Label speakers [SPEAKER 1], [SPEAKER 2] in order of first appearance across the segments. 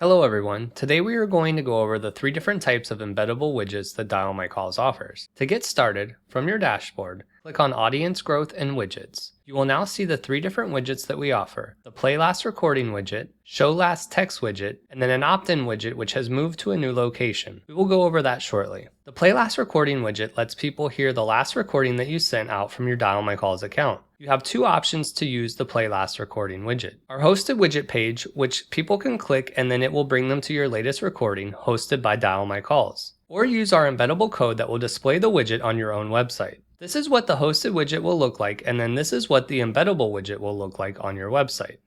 [SPEAKER 1] Hello everyone, today we are going to go over the 3 different types of embeddable widgets that DialMyCalls offers. To get started, from your dashboard, click on Audience Growth and Widgets. You will now see the 3 different widgets that we offer: the Play Last Recording Widget, Show Last Text Widget, and then an opt-in widget which has moved to a new location. We will go over that shortly. The Play Last Recording widget lets people hear the last recording that you sent out from your DialMyCalls account. You have 2 options to use the Play Last Recording widget. Our hosted widget page, which people can click and then it will bring them to your latest recording hosted by DialMyCalls. Or use our embeddable code that will display the widget on your own website. This is what the hosted widget will look like, and then this is what the embeddable widget will look like on your website.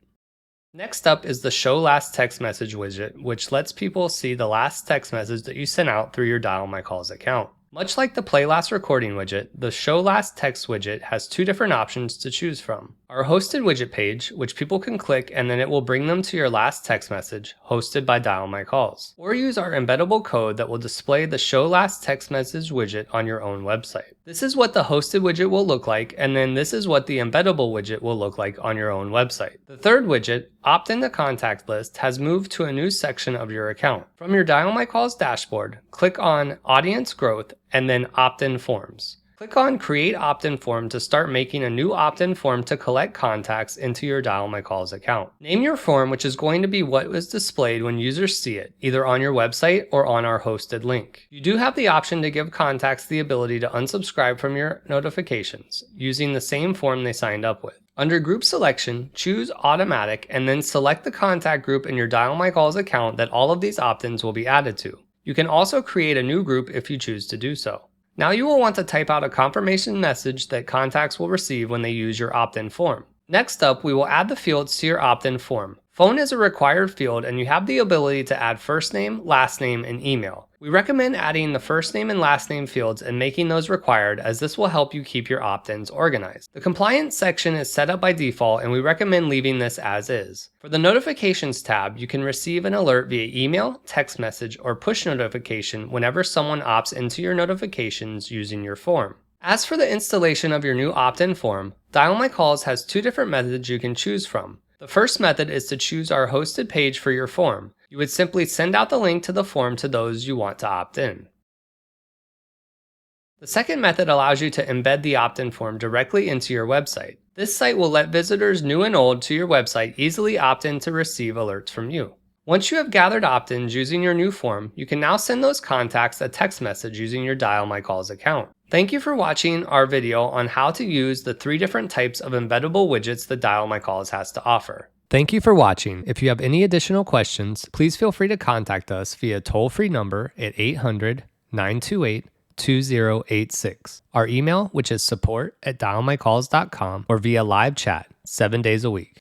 [SPEAKER 1] Next up is the Show Last Text Message widget, which lets people see the last text message that you sent out through your DialMyCalls account. Much like the Play Last Recording widget, the Show Last Text widget has 2 different options to choose from. Our hosted widget page, which people can click and then it will bring them to your last text message, hosted by DialMyCalls. Or use our embeddable code that will display the Show Last Text Message widget on your own website. This is what the hosted widget will look like, and then this is what the embeddable widget will look like on your own website. The third widget, Opt-in to Contact List, has moved to a new section of your account. From your DialMyCalls dashboard, click on Audience Growth and then Opt-in Forms. Click on Create Opt-in Form to start making a new opt-in form to collect contacts into your DialMyCalls account. Name your form, which is going to be what is displayed when users see it, either on your website or on our hosted link. You do have the option to give contacts the ability to unsubscribe from your notifications, using the same form they signed up with. Under Group Selection, choose Automatic and then select the contact group in your DialMyCalls account that all of these opt-ins will be added to. You can also create a new group if you choose to do so. Now you will want to type out a confirmation message that contacts will receive when they use your opt-in form. Next up, we will add the fields to your opt-in form. Phone is a required field and you have the ability to add first name, last name, and email. We recommend adding the first name and last name fields and making those required, as this will help you keep your opt-ins organized. The compliance section is set up by default and we recommend leaving this as is. For the notifications tab, you can receive an alert via email, text message, or push notification whenever someone opts into your notifications using your form. As for the installation of your new opt-in form, DialMyCalls has 2 different methods you can choose from. The first method is to choose our hosted page for your form. You would simply send out the link to the form to those you want to opt in. The second method allows you to embed the opt-in form directly into your website. This site will let visitors new and old to your website easily opt in to receive alerts from you. Once you have gathered opt-ins using your new form, you can now send those contacts a text message using your DialMyCalls account. Thank you for watching our video on how to use the 3 different types of embeddable widgets that DialMyCalls has to offer. Thank you for watching. If you have any additional questions, please feel free to contact us via toll-free number at 800-928-2086. Our email, which is support@dialmycalls.com, or via live chat 7 days a week.